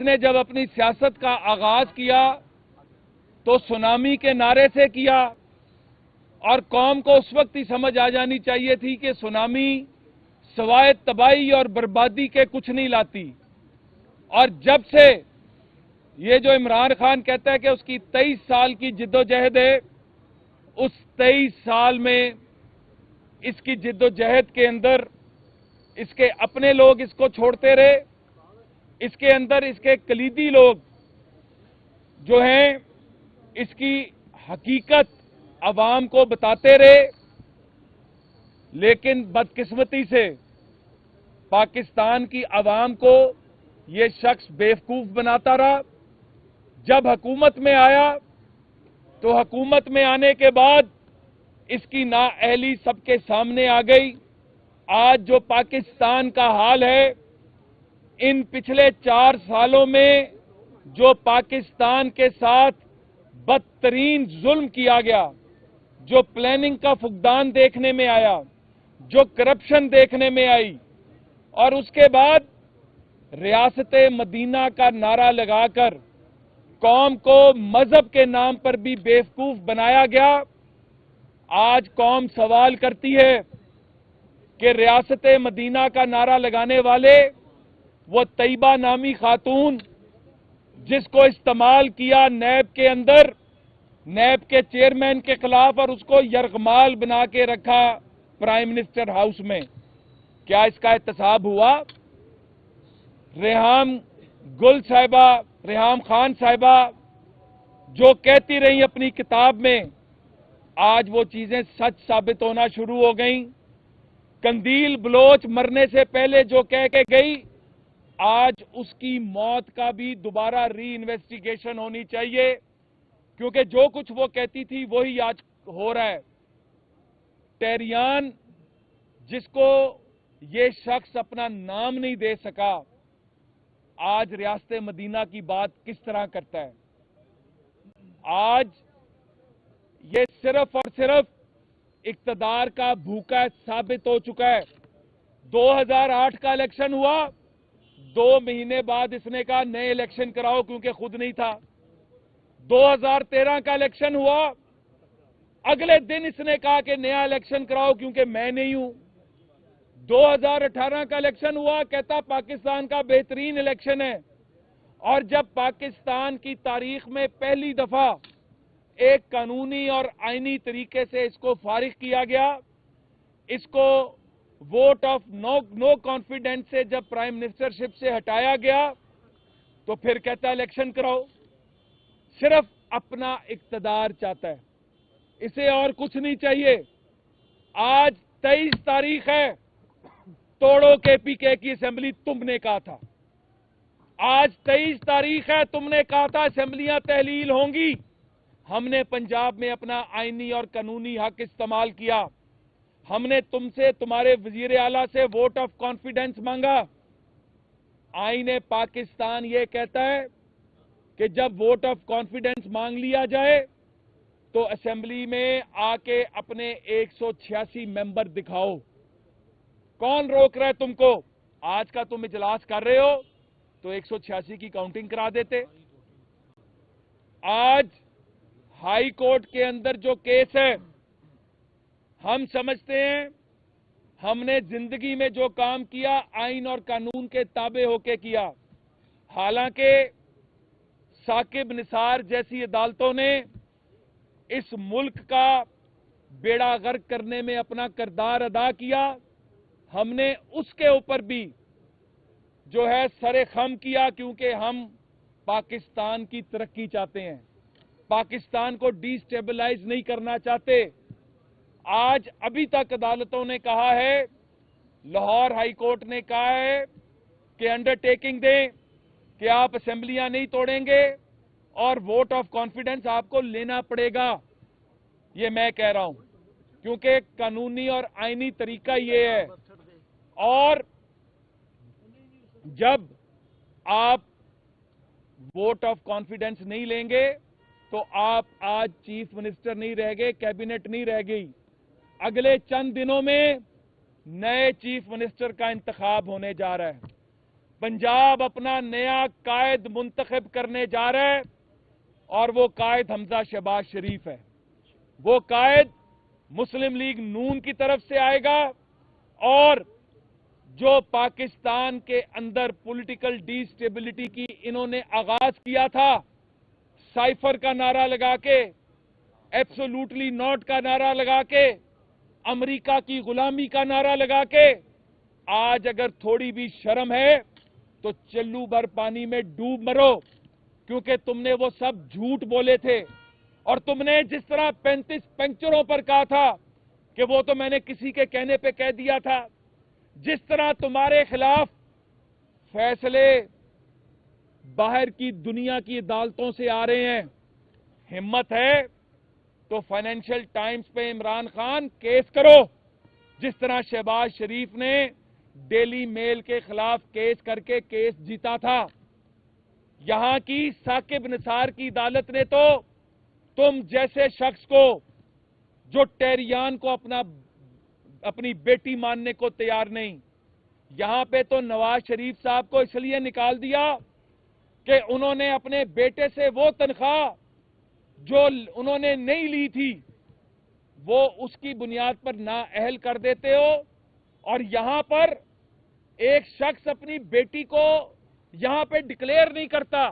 نے जब अपनी सियासत का आगाज किया तो सुनामी के नारे से किया और कौम को उस वक्त ही समझ आ जानी चाहिए थी कि सुनामी सवाए तबाही और बर्बादी के कुछ नहीं लाती। और जब से ये जो इमरान खान कहता है कि उसकी 23 साल की जिद्दोजहद है, उस 23 साल में इसकी जिद्दोजहद के अंदर इसके अपने लोग इसको छोड़ते रहे, इसके अंदर इसके कलीदी लोग जो हैं इसकी हकीकत अवाम को बताते रहे, लेकिन बदकिस्मती से पाकिस्तान की अवाम को ये शख्स बेवकूफ बनाता रहा। जब हुकूमत में आया तो हुकूमत में आने के बाद इसकी नाअहली सबके सामने आ गई। आज जो पाकिस्तान का हाल है, इन पिछले 4 सालों में जो पाकिस्तान के साथ बदतरीन जुल्म किया गया, जो प्लानिंग का फुकदान देखने में आया, जो करप्शन देखने में आई, और उसके बाद रियासत मदीना का नारा लगाकर कौम को मजहब के नाम पर भी बेवकूफ बनाया गया। आज कौम सवाल करती है कि रियासत मदीना का नारा लगाने वाले वो तैयबा नामी खातून जिसको इस्तेमाल किया नैब के अंदर, नैब के चेयरमैन के खिलाफ, और उसको यरगमाल बना के रखा प्राइम मिनिस्टर हाउस में, क्या इसका एहतसाब हुआ? रेहाम खान साहिबा जो कहती रही अपनी किताब में, आज वो चीजें सच साबित होना शुरू हो गईं। कंदील बलोच मरने से पहले जो कह के गई, आज उसकी मौत का भी दोबारा री इन्वेस्टिगेशन होनी चाहिए, क्योंकि जो कुछ वो कहती थी वही आज हो रहा है। टेरियान जिसको ये शख्स अपना नाम नहीं दे सका, आज रियासत मदीना की बात किस तरह करता है? आज ये सिर्फ और सिर्फ इक्तदार का भूखा साबित हो चुका है। 2008 का इलेक्शन हुआ, 2 महीने बाद इसने कहा नए इलेक्शन कराओ, क्योंकि खुद नहीं था। 2013 का इलेक्शन हुआ, अगले दिन इसने कहा कि नया इलेक्शन कराओ क्योंकि मैं नहीं हूं। 2018 का इलेक्शन हुआ, कहता पाकिस्तान का बेहतरीन इलेक्शन है। और जब पाकिस्तान की तारीख में पहली दफा एक कानूनी और आईनी तरीके से इसको फारिग किया गया, इसको वोट ऑफ नो कॉन्फिडेंस से जब प्राइम मिनिस्टरशिप से हटाया गया, तो फिर कहता इलेक्शन कराओ। सिर्फ अपना इक्तदार चाहता है, इसे और कुछ नहीं चाहिए। आज 23 तारीख है, तोड़ो केपीके की असेंबली तुमने कहा था। आज 23 तारीख है, तुमने कहा था असेंबलियां तहलील होंगी। हमने पंजाब में अपना आईनी और कानूनी हक इस्तेमाल किया। हमने तुमसे, तुम्हारे वजीर आला से वोट ऑफ कॉन्फिडेंस मांगा। आईने पाकिस्तान ये कहता है कि जब वोट ऑफ कॉन्फिडेंस मांग लिया जाए तो असेंबली में आके अपने 186 मेंबर दिखाओ। कौन रोक रहा है तुमको? आज का तुम इजलास कर रहे हो तो 186 की काउंटिंग करा देते। आज हाई कोर्ट के अंदर जो केस है, हम समझते हैं हमने जिंदगी में जो काम किया आइन और कानून के ताबे होके किया। हालांकि साकिब निसार जैसी अदालतों ने इस मुल्क का बेड़ा गर्क करने में अपना किरदार अदा किया, हमने उसके ऊपर भी जो है सरे खम किया, क्योंकि हम पाकिस्तान की तरक्की चाहते हैं, पाकिस्तान को डिस्टेबलाइज नहीं करना चाहते। आज अभी तक अदालतों ने कहा है, लाहौर हाई कोर्ट ने कहा है कि अंडरटेकिंग दें कि आप असेंबलियां नहीं तोड़ेंगे और वोट ऑफ कॉन्फिडेंस आपको लेना पड़ेगा। ये मैं कह रहा हूं, क्योंकि कानूनी और आईनी तरीका ये है। और जब आप वोट ऑफ कॉन्फिडेंस नहीं लेंगे तो आप आज चीफ मिनिस्टर नहीं रह गए, कैबिनेट नहीं रह गई। अगले चंद दिनों में नए चीफ मिनिस्टर का इंतखाब होने जा रहा है। पंजाब अपना नया कायद मुंतखब करने जा रहा है और वो कायद हमजा शहबाज शरीफ है। वो कायद मुस्लिम लीग नून की तरफ से आएगा और जो पाकिस्तान के अंदर पॉलिटिकल डिस्टेबिलिटी की इन्होंने आगाज किया था, साइफर का नारा लगा के, एब्सोल्युटली नॉट का नारा लगा के, अमेरिका की गुलामी का नारा लगा के, आज अगर थोड़ी भी शर्म है तो चल्लू भर पानी में डूब मरो, क्योंकि तुमने वो सब झूठ बोले थे। और तुमने जिस तरह 35 पंक्चरों पर कहा था कि वो तो मैंने किसी के कहने पे कह दिया था, जिस तरह तुम्हारे खिलाफ फैसले बाहर की दुनिया की अदालतों से आ रहे हैं, हिम्मत है तो फाइनेंशियल टाइम्स पे इमरान खान केस करो, जिस तरह शहबाज शरीफ ने डेली मेल के खिलाफ केस करके केस जीता था। यहां की साकिब निसार की अदालत ने तो तुम जैसे शख्स को जो टेरियान को अपनी बेटी मानने को तैयार नहीं, यहां पे तो नवाज शरीफ साहब को इसलिए निकाल दिया कि उन्होंने अपने बेटे से वो तनख्वाह जो उन्होंने नहीं ली थी वो उसकी बुनियाद पर नाअहल कर देते हो। और यहां पर एक शख्स अपनी बेटी को यहां पे डिक्लेयर नहीं करता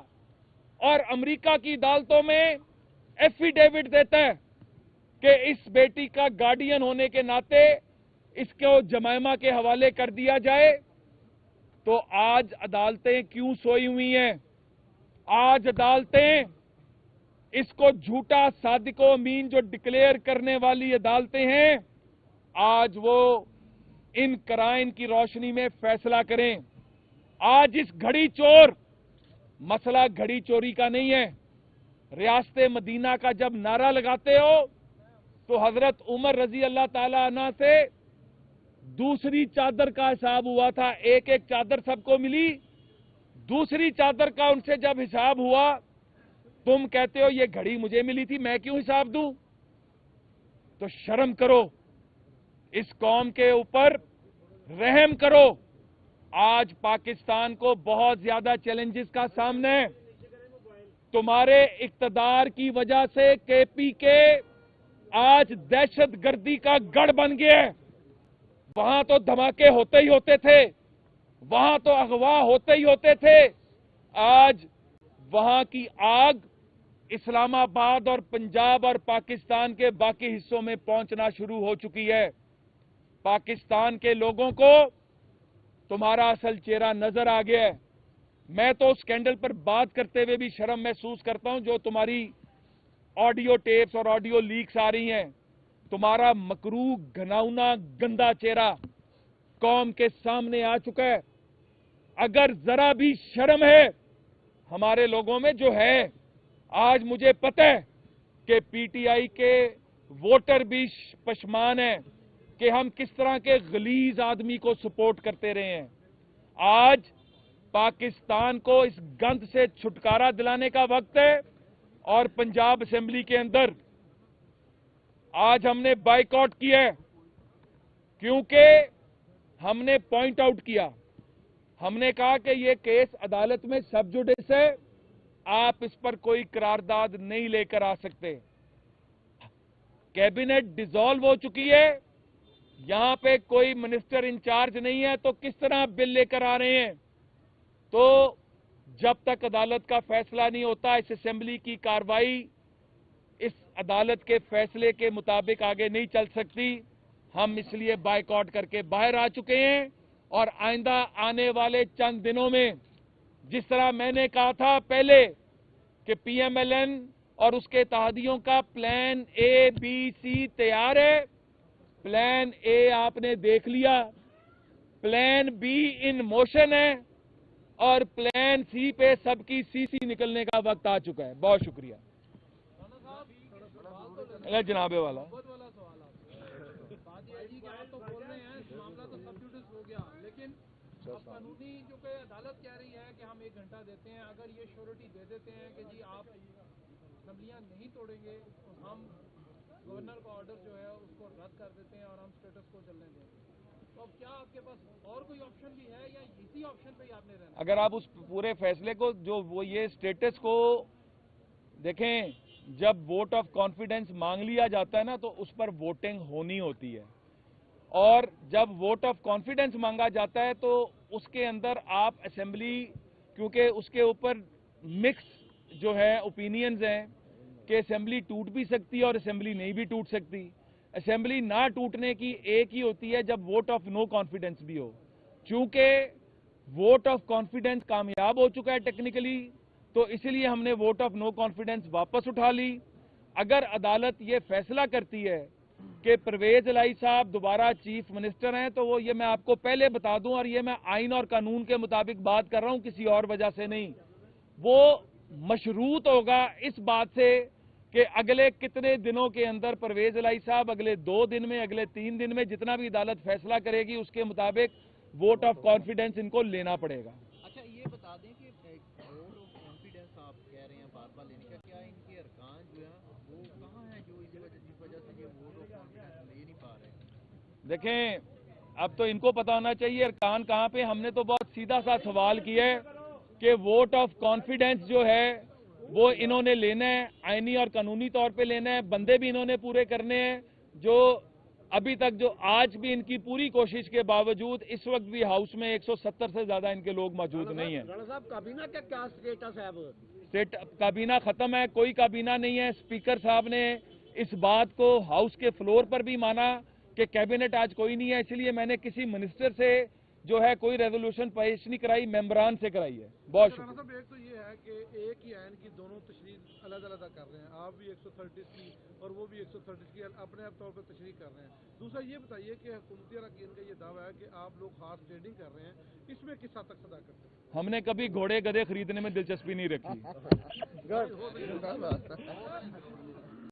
और अमेरिका की अदालतों में एफिडेविट देता है कि इस बेटी का गार्डियन होने के नाते इसको जमायमा के हवाले कर दिया जाए। तो आज अदालतें क्यों सोई हुई हैं? आज अदालतें इसको झूठा सादिको अमीन जो डिक्लेयर करने वाली अदालतें हैं, आज वो इन कराइन की रोशनी में फैसला करें। आज इस घड़ी चोर, मसला घड़ी चोरी का नहीं है। रियासत मदीना का जब नारा लगाते हो तो हजरत उमर रजी अल्लाह ताला अन्हा से दूसरी चादर का हिसाब हुआ था। एक एक चादर सबको मिली, दूसरी चादर का उनसे जब हिसाब हुआ, तुम कहते हो ये घड़ी मुझे मिली थी, मैं क्यों हिसाब दूं? तो शर्म करो, इस कौम के ऊपर रहम करो। आज पाकिस्तान को बहुत ज्यादा चैलेंजेस का सामना है। तुम्हारे इक्तदार की वजह से केपीके आज दहशतगर्दी का गढ़ बन गया है। वहां तो धमाके होते ही होते थे, वहां तो अगवा होते ही होते थे। आज वहां की आग इस्लामाबाद और पंजाब और पाकिस्तान के बाकी हिस्सों में पहुंचना शुरू हो चुकी है। पाकिस्तान के लोगों को तुम्हारा असल चेहरा नजर आ गया है। मैं तो स्कैंडल पर बात करते हुए भी शर्म महसूस करता हूं, जो तुम्हारी ऑडियो टेप्स और ऑडियो लीक्स आ रही हैं। तुम्हारा मकरू, घिनौना, गंदा चेहरा कौम के सामने आ चुका है। अगर जरा भी शर्म है हमारे लोगों में, जो है, आज मुझे पता है कि पीटीआई के वोटर भी पशमान हैं कि हम किस तरह के गलीज आदमी को सपोर्ट करते रहे हैं। आज पाकिस्तान को इस गंद से छुटकारा दिलाने का वक्त है। और पंजाब असेंबली के अंदर आज हमने बाइकआउट किया है, क्योंकि हमने पॉइंट आउट किया, हमने कहा कि ये केस अदालत में सब जुडिस है, आप इस पर कोई करारदाद नहीं लेकर आ सकते। कैबिनेट डिसॉल्व हो चुकी है, यहां पे कोई मिनिस्टर इंचार्ज नहीं है, तो किस तरह बिल लेकर आ रहे हैं? तो जब तक अदालत का फैसला नहीं होता, इस असेंबली की कार्रवाई इस अदालत के फैसले के मुताबिक आगे नहीं चल सकती। हम इसलिए बाइकआउट करके बाहर आ चुके हैं। और आइंदा आने वाले चंद दिनों में, जिस तरह मैंने कहा था पहले कि पीएमएलएन और उसके इत्तेहादियों का प्लान ए, बी, सी तैयार है, प्लान ए आपने देख लिया, प्लान बी इन मोशन है और प्लान सी पे सबकी सीसी निकलने का वक्त आ चुका है। बहुत शुक्रिया। जनाबे वाला लेकिन अब कानूनी जो कि अदालत कह रही है कि हम 1 घंटा देते हैं, अगर ये श्योरिटी दे देते हैं कि जी आप असम्बलियां नहीं तोड़ेंगे तो हम गवर्नर का ऑर्डर जो है उसको रद्द कर देते हैं और हम स्टेटस को चलने देंगे। तो अब क्या आपके पास और कोई ऑप्शन भी है या इसी ऑप्शन पे ही आपने रहना? अगर आप उस पूरे फैसले को जो वो ये स्टेटस को देखें, जब वोट ऑफ कॉन्फिडेंस मांग लिया जाता है ना तो उस पर वोटिंग होनी होती है, और जब वोट ऑफ कॉन्फिडेंस मांगा जाता है तो उसके अंदर आप असेंबली, क्योंकि उसके ऊपर मिक्स जो है ओपिनियंस हैं कि असेंबली टूट भी सकती है और असेंबली नहीं भी टूट सकती। असेंबली ना टूटने की एक ही होती है जब वोट ऑफ नो कॉन्फिडेंस भी हो। चूंकि वोट ऑफ कॉन्फिडेंस कामयाब हो चुका है टेक्निकली, तो इसलिए हमने वोट ऑफ नो कॉन्फिडेंस वापस उठा ली। अगर अदालत ये फैसला करती है कि परवेज इलाही साहब दोबारा चीफ मिनिस्टर हैं, तो वो ये मैं आपको पहले बता दूं, और ये मैं आइन और कानून के मुताबिक बात कर रहा हूं, किसी और वजह से नहीं, वो मशरूत होगा इस बात से कि अगले कितने दिनों के अंदर परवेज इलाही साहब, अगले 2 दिन में, अगले 3 दिन में, जितना भी अदालत फैसला करेगी उसके मुताबिक वोट ऑफ कॉन्फिडेंस इनको लेना पड़ेगा। अच्छा, ये बता दें कि वोट ऑफ कॉन्फिडेंस आप कह रहे हैं बार बार लेने का, क्या इनके अरकान जो है वो कहाँ है जो जिस वजह से ये वोट ऑफ कॉन्फिडेंस ले नहीं पा रहे? देखें, अब तो इनको पता होना चाहिए अरकान कहाँ पे। हमने तो बहुत सीधा सा सवाल किया है कि वोट ऑफ कॉन्फिडेंस जो है वो इन्होंने लेना है, आईनी और कानूनी तौर पे लेना है, बंदे भी इन्होंने पूरे करने हैं। जो अभी तक, जो आज भी इनकी पूरी कोशिश के बावजूद इस वक्त भी हाउस में 170 से ज्यादा इनके लोग मौजूद नहीं है। राणा साहब, काबीना का क्या स्टेटस है अब? काबीना खत्म है, कोई काबीना नहीं है। स्पीकर साहब ने इस बात को हाउस के फ्लोर पर भी माना कि कैबिनेट आज कोई नहीं है, इसलिए मैंने किसी मिनिस्टर से जो है कोई रेजोल्यूशन पेश नहीं कराई, मेंबरान से कराई है। बहुत राणा शुक्रिया। साहब, एक तो ये है कि एक ही आयन की दोनों तशरीह अलग अलग कर रहे हैं, आप भी 130 की और वो भी 130 की अपने आप तौर पर तशरीह कर रहे हैं। दूसरा ये बताइए कि हुकूमती अरकान का ये दावा है कि आप लोग खास ट्रेडिंग कर रहे हैं, इसमें किस हद तक सदाकत है? हमने कभी घोड़े गधे खरीदने में दिलचस्पी नहीं रखी।